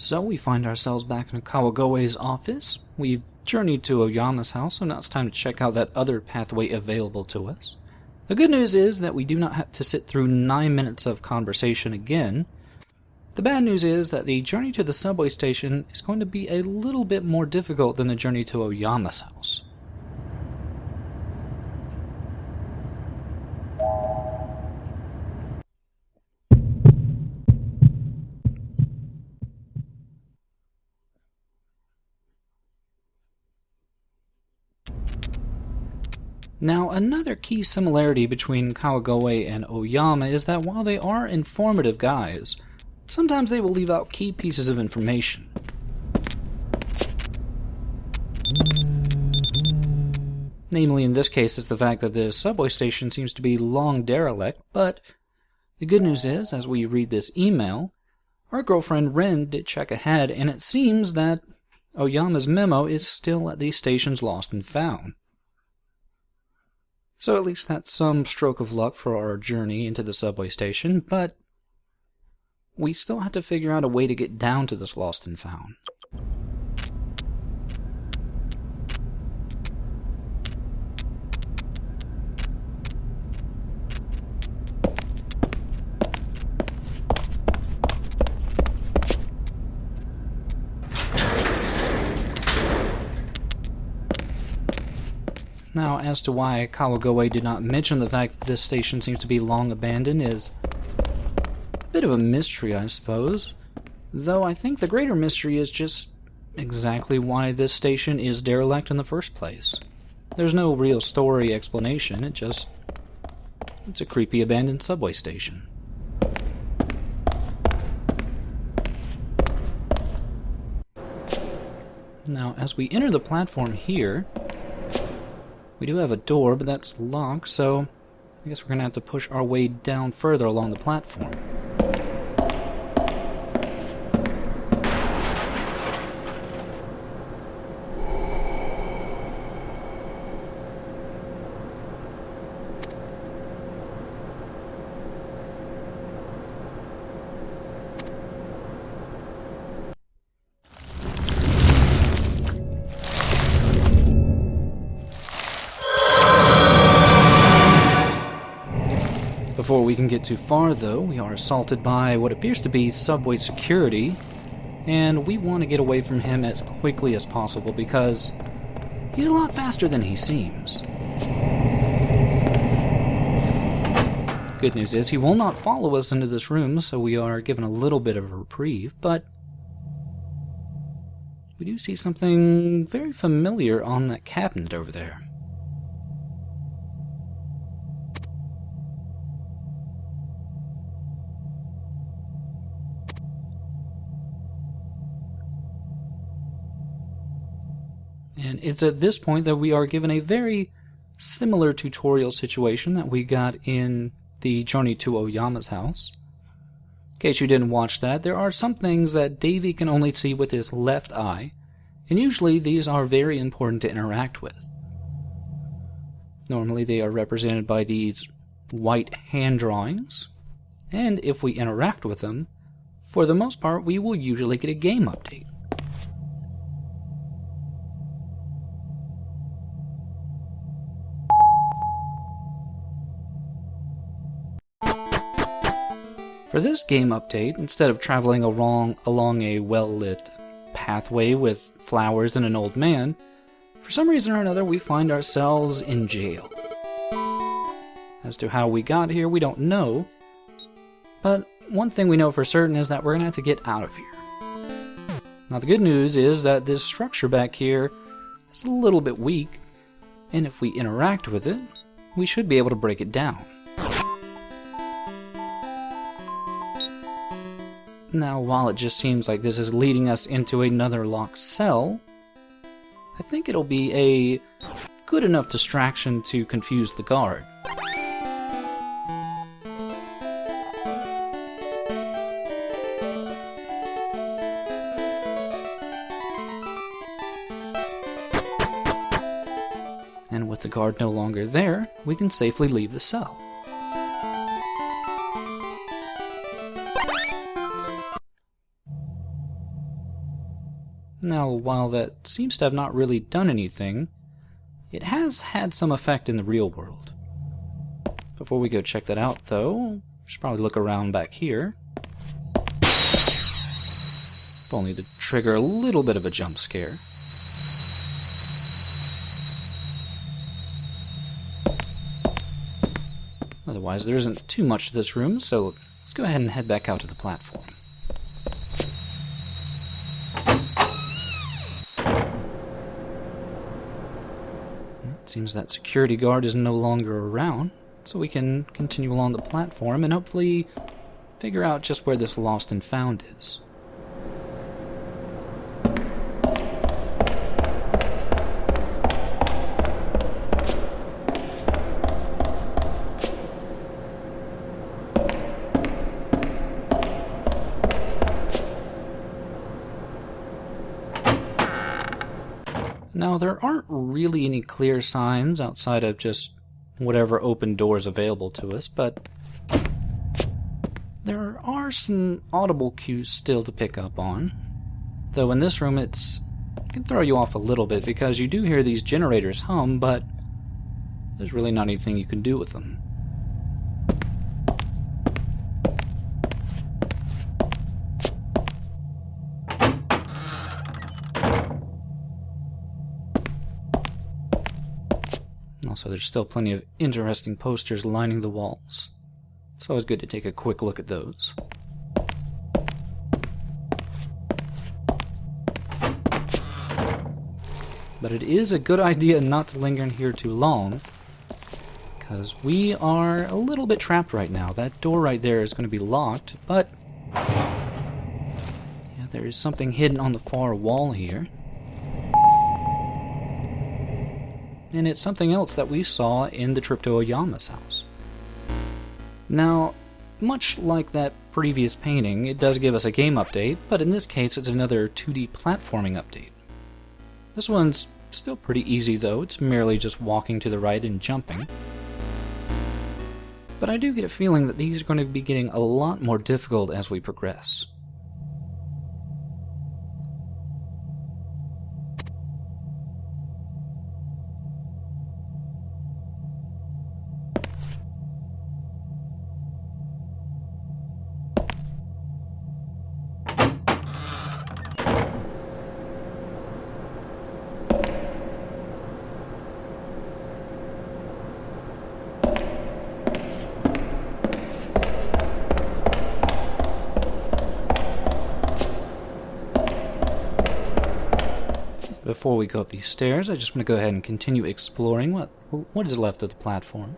So we find ourselves back in Kawagoe's office. We've journeyed to Oyama's house, so now it's time to check out that other pathway available to us. The good news is that we do not have to sit through 9 minutes of conversation again. The bad news is that the journey to the subway station is going to be a little bit more difficult than the journey to Oyama's house. Now, another key similarity between Kawagoe and Oyama is that while they are informative guys, sometimes they will leave out key pieces of information. Namely, in this case, it's the fact that the subway station seems to be long derelict, but the good news is, as we read this email, our girlfriend Ren did check ahead, and it seems that Oyama's memo is still at the station's lost and found. So at least that's some stroke of luck for our journey into the subway station, but we still have to figure out a way to get down to this lost and found. Now, as to why Kawagoe did not mention the fact that this station seems to be long abandoned is a bit of a mystery, I suppose. Though I think the greater mystery is just exactly why this station is derelict in the first place. There's no real story explanation, it's a creepy abandoned subway station. Now, as we enter the platform here, we do have a door, but that's locked, so I guess we're going to have to push our way down further along the platform. Before we can get too far, though, we are assaulted by what appears to be subway security, and we want to get away from him as quickly as possible because he's a lot faster than he seems. Good news is he will not follow us into this room, so we are given a little bit of a reprieve, but we do see something very familiar on that cabinet over there. And it's at this point that we are given a very similar tutorial situation that we got in the journey to Oyama's house. In case you didn't watch that, there are some things that Davy can only see with his left eye, and usually these are very important to interact with. Normally they are represented by these white hand drawings, and if we interact with them, for the most part we will usually get a game update. For this game update, instead of traveling along a well-lit pathway with flowers and an old man, for some reason or another we find ourselves in jail. As to how we got here, we don't know, but one thing we know for certain is that we're going to have to get out of here. Now the good news is that this structure back here is a little bit weak, and if we interact with it, we should be able to break it down. Now, while it just seems like this is leading us into another locked cell, I think it'll be a good enough distraction to confuse the guard. And with the guard no longer there, we can safely leave the cell. Now, while that seems to have not really done anything, it has had some effect in the real world. Before we go check that out, though, we should probably look around back here. If only to trigger a little bit of a jump scare. Otherwise, there isn't too much to this room, so let's go ahead and head back out to the platform. It seems that security guard is no longer around, so we can continue along the platform and hopefully figure out just where this lost and found is. Now, there aren't really any clear signs outside of just whatever open doors available to us, but there are some audible cues still to pick up on. Though in this room it can throw you off a little bit because you do hear these generators hum, but there's really not anything you can do with them. Also, there's still plenty of interesting posters lining the walls. It's always good to take a quick look at those. But it is a good idea not to linger in here too long, because we are a little bit trapped right now. That door right there is going to be locked, but yeah, there is something hidden on the far wall here. And it's something else that we saw in the trip to Oyama's house. Now, much like that previous painting, it does give us a game update, but in this case it's another 2D platforming update. This one's still pretty easy though, it's merely just walking to the right and jumping. But I do get a feeling that these are going to be getting a lot more difficult as we progress. Before we go up these stairs, I just want to go ahead and continue exploring what is left of the platform.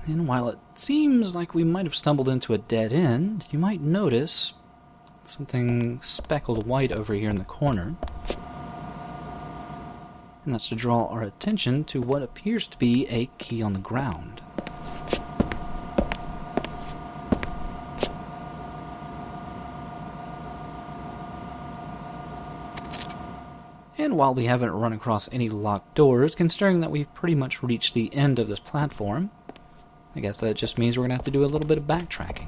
And while it seems like we might have stumbled into a dead end, you might notice something speckled white over here in the corner. And that's to draw our attention to what appears to be a key on the ground. And while we haven't run across any locked doors, considering that we've pretty much reached the end of this platform, I guess that just means we're going to have to do a little bit of backtracking.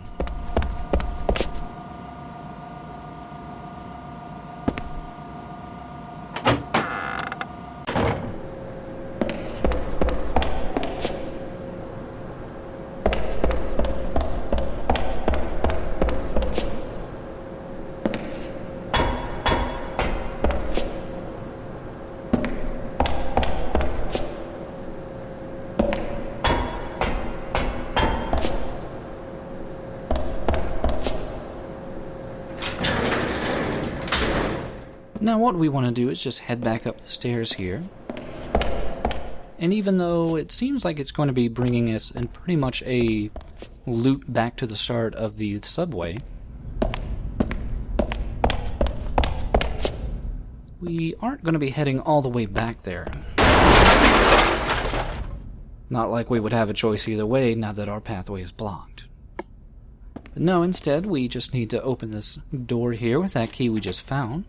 Now what we want to do is just head back up the stairs here. And even though it seems like it's going to be bringing us in pretty much a loop back to the start of the subway, we aren't going to be heading all the way back there. Not like we would have a choice either way now that our pathway is blocked. But no, instead we just need to open this door here with that key we just found.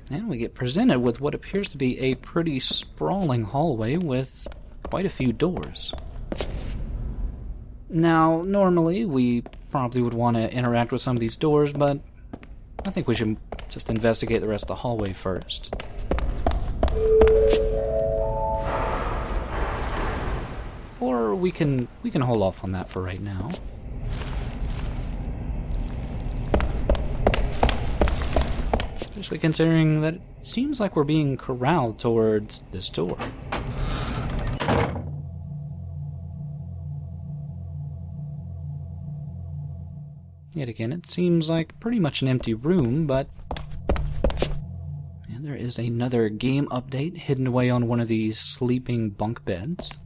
And we get presented with what appears to be a pretty sprawling hallway with quite a few doors. Now, normally we probably would want to interact with some of these doors, but I think we should just investigate the rest of the hallway first. Or we can hold off on that for right now. Especially considering that it seems like we're being corralled towards this door. Yet again, it seems like pretty much an empty room, but... And there is another game update hidden away on one of these sleeping bunk beds.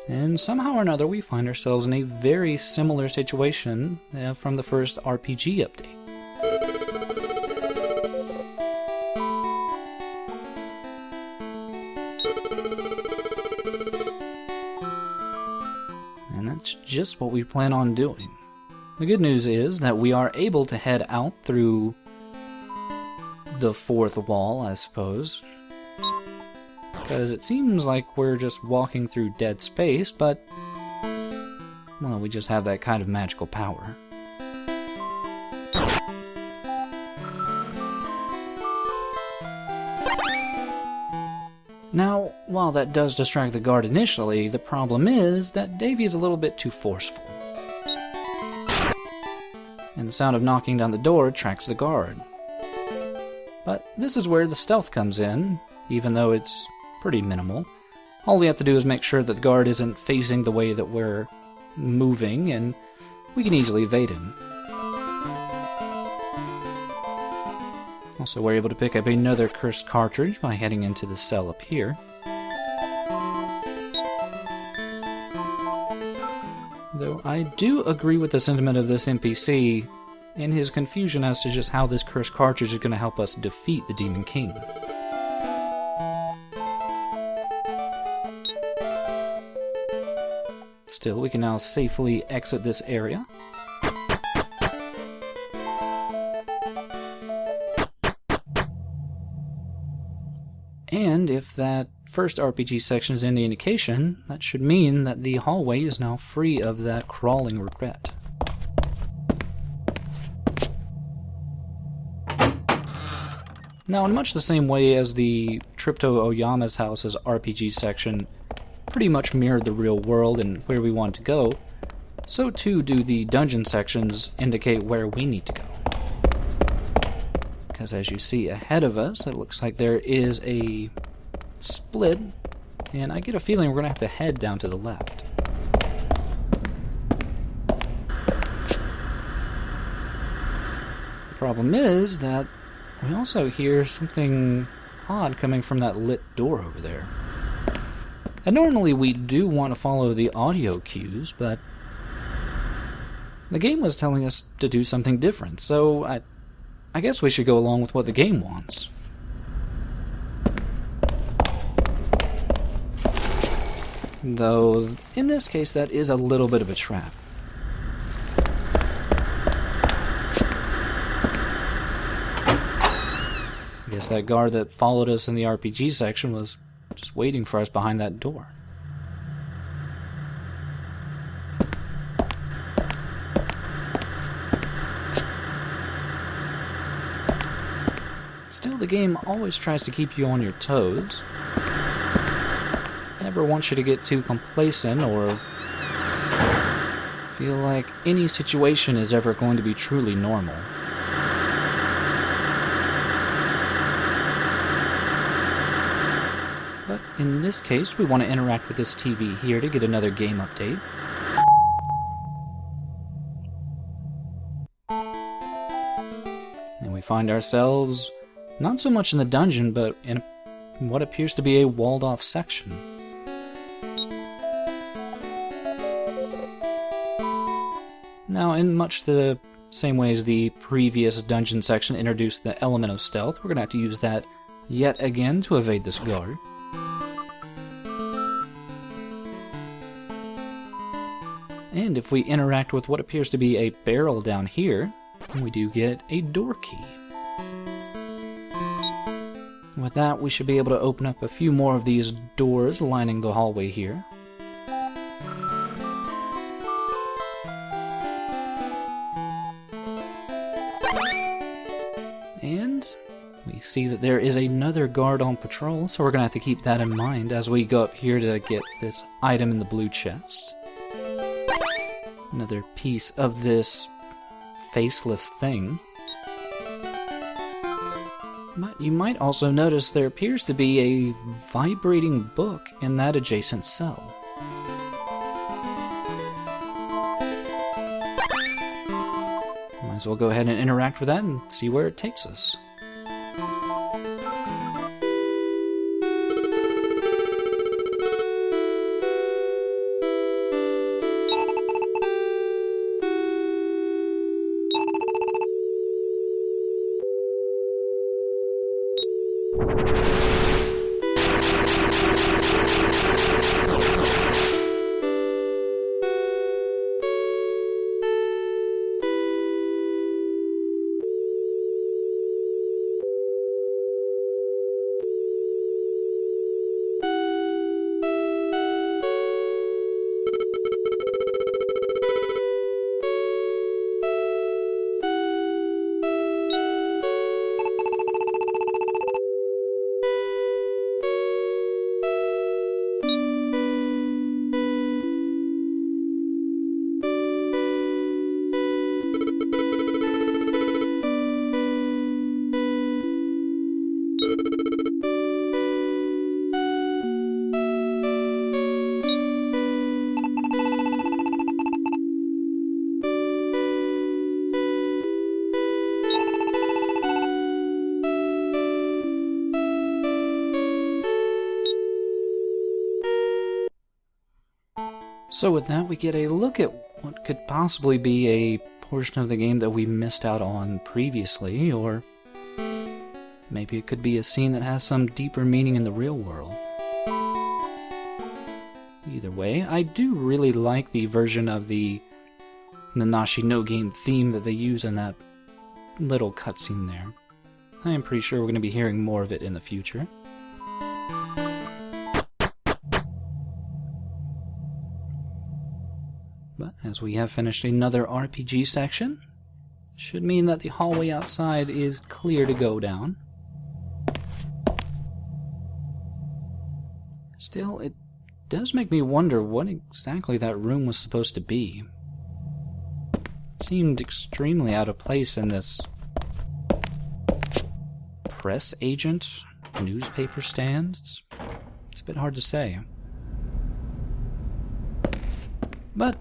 And somehow or another we find ourselves in a very similar situation from the first RPG update. And that's just what we plan on doing. The good news is that we are able to head out through the fourth wall, I suppose. Because it seems like we're just walking through dead space, but, well, we just have that kind of magical power. Now, while that does distract the guard initially, the problem is that Davy is a little bit too forceful. And the sound of knocking down the door attracts the guard. But this is where the stealth comes in, even though it's pretty minimal. All we have to do is make sure that the guard isn't facing the way that we're moving, and we can easily evade him. Also, we're able to pick up another cursed cartridge by heading into the cell up here. Though I do agree with the sentiment of this NPC and his confusion as to just how this cursed cartridge is going to help us defeat the Demon King. Still, we can now safely exit this area. And if that first RPG section is any indication, that should mean that the hallway is now free of that crawling regret. Now, in much the same way as the trip to Oyama's house's RPG section pretty much mirrored the real world and where we want to go, so too do the dungeon sections indicate where we need to go. Because as you see ahead of us, it looks like there is a split, and I get a feeling we're going to have to head down to the left. The problem is that we also hear something odd coming from that lit door over there. And normally we do want to follow the audio cues, but the game was telling us to do something different, so I guess we should go along with what the game wants. Though, in this case, that is a little bit of a trap. I guess that guard that followed us in the RPG section was just waiting for us behind that door. Still, the game always tries to keep you on your toes. Never wants you to get too complacent or feel like any situation is ever going to be truly normal. But in this case, we want to interact with this TV here to get another game update. And we find ourselves not so much in the dungeon, but in what appears to be a walled-off section. Now, in much the same way as the previous dungeon section introduced the element of stealth, we're going to have to use that yet again to evade this guard. And if we interact with what appears to be a barrel down here, we do get a door key. With that, we should be able to open up a few more of these doors lining the hallway here. And we see that there is another guard on patrol, so we're going to have to keep that in mind as we go up here to get this item in the blue chest. Another piece of this faceless thing. But you might also notice there appears to be a vibrating book in that adjacent cell. Might as well go ahead and interact with that and see where it takes us. So with that, we get a look at what could possibly be a portion of the game that we missed out on previously, or maybe it could be a scene that has some deeper meaning in the real world. Either way, I do really like the version of the Nanashi no game theme that they use in that little cutscene there. I am pretty sure we're going to be hearing more of it in the future. But as we have finished another RPG section, should mean that the hallway outside is clear to go down. Still, it does make me wonder what exactly that room was supposed to be. It seemed extremely out of place in this press agent newspaper stand. It's a bit hard to say. But,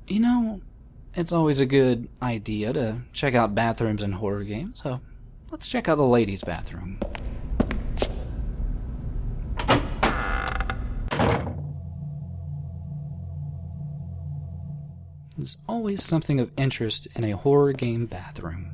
you know, it's always a good idea to check out bathrooms in horror games, so let's check out the ladies' bathroom. There's always something of interest in a horror game bathroom.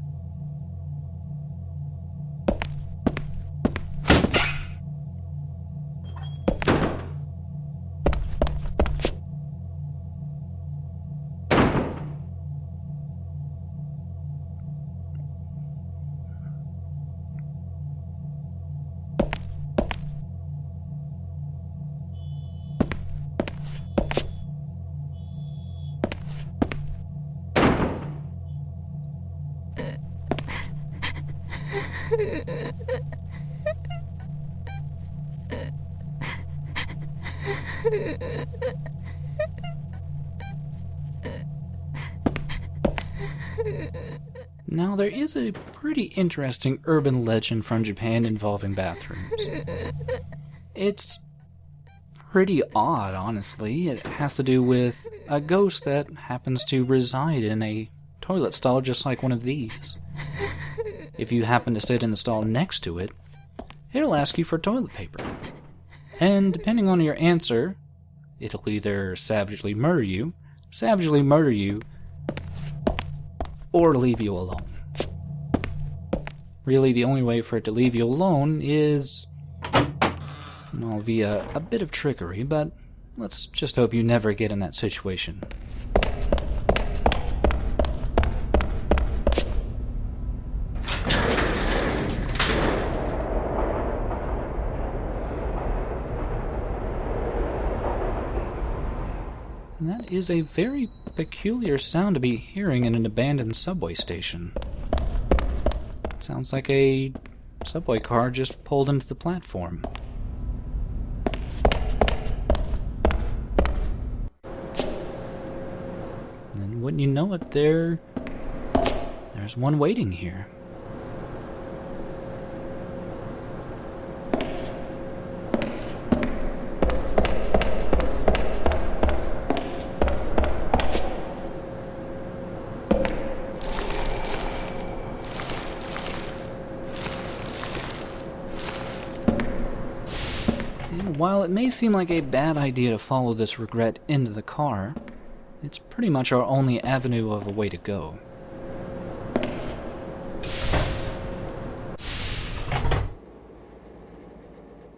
Now, there is a pretty interesting urban legend from Japan involving bathrooms. It's pretty odd, honestly. It has to do with a ghost that happens to reside in a toilet stall just like one of these. If you happen to sit in the stall next to it, it'll ask you for toilet paper. And depending on your answer, it'll either savagely murder you, or leave you alone. Really, the only way for it to leave you alone is, well, via a bit of trickery, but let's just hope you never get in that situation. And that is a very peculiar sound to be hearing in an abandoned subway station. Sounds like a subway car just pulled into the platform. And wouldn't you know it, there's one waiting here. While it may seem like a bad idea to follow this regret into the car, it's pretty much our only avenue of a way to go.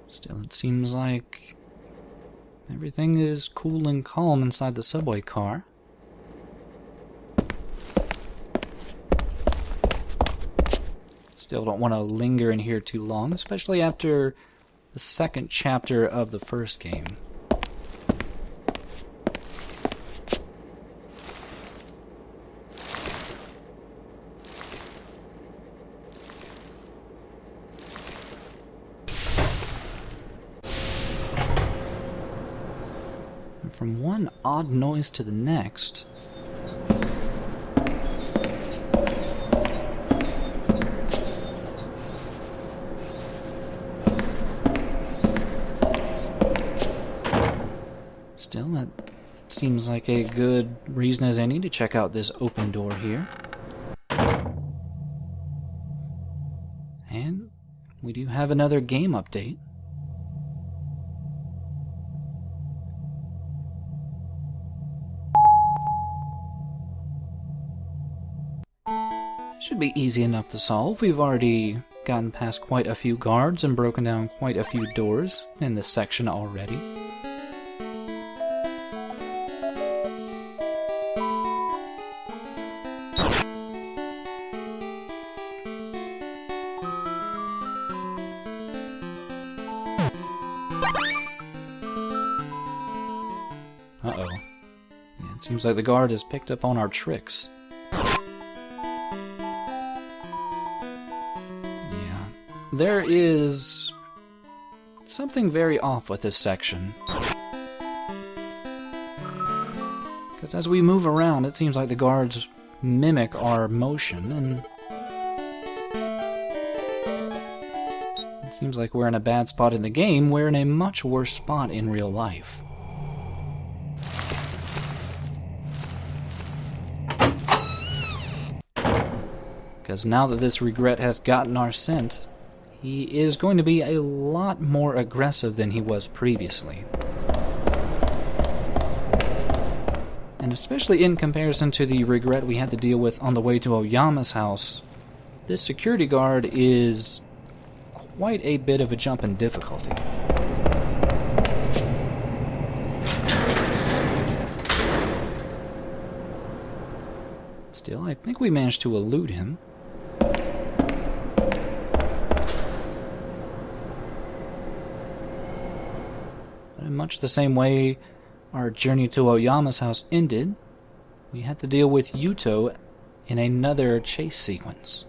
Still, it seems like everything is cool and calm inside the subway car. Still don't want to linger in here too long, especially after the second chapter of the first game. And from one odd noise to the next, still, that seems like a good reason as any to check out this open door here. And we do have another game update. Should be easy enough to solve. We've already gotten past quite a few guards and broken down quite a few doors in this section already. Uh-oh. Yeah, it seems like the guard has picked up on our tricks. Yeah. There is something very off with this section. Because as we move around, it seems like the guards mimic our motion, and it seems like we're in a bad spot in the game, we're in a much worse spot in real life. Because now that this regret has gotten our scent, he is going to be a lot more aggressive than he was previously. And especially in comparison to the regret we had to deal with on the way to Oyama's house, this security guard is quite a bit of a jump in difficulty. Still, I think we managed to elude him. But in much the same way our journey to Oyama's house ended, we had to deal with Yuto in another chase sequence.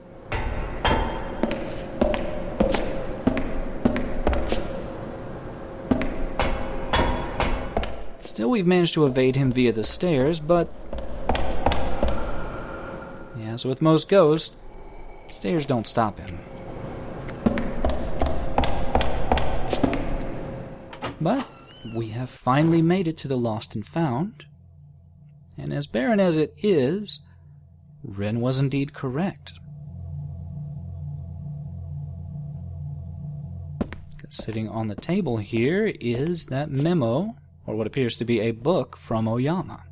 Still, we've managed to evade him via the stairs, but As with most ghosts, stairs don't stop him. But we have finally made it to the Lost and Found, and as barren as it is, Ren was indeed correct. Sitting on the table here is that memo, or what appears to be a book from Oyama.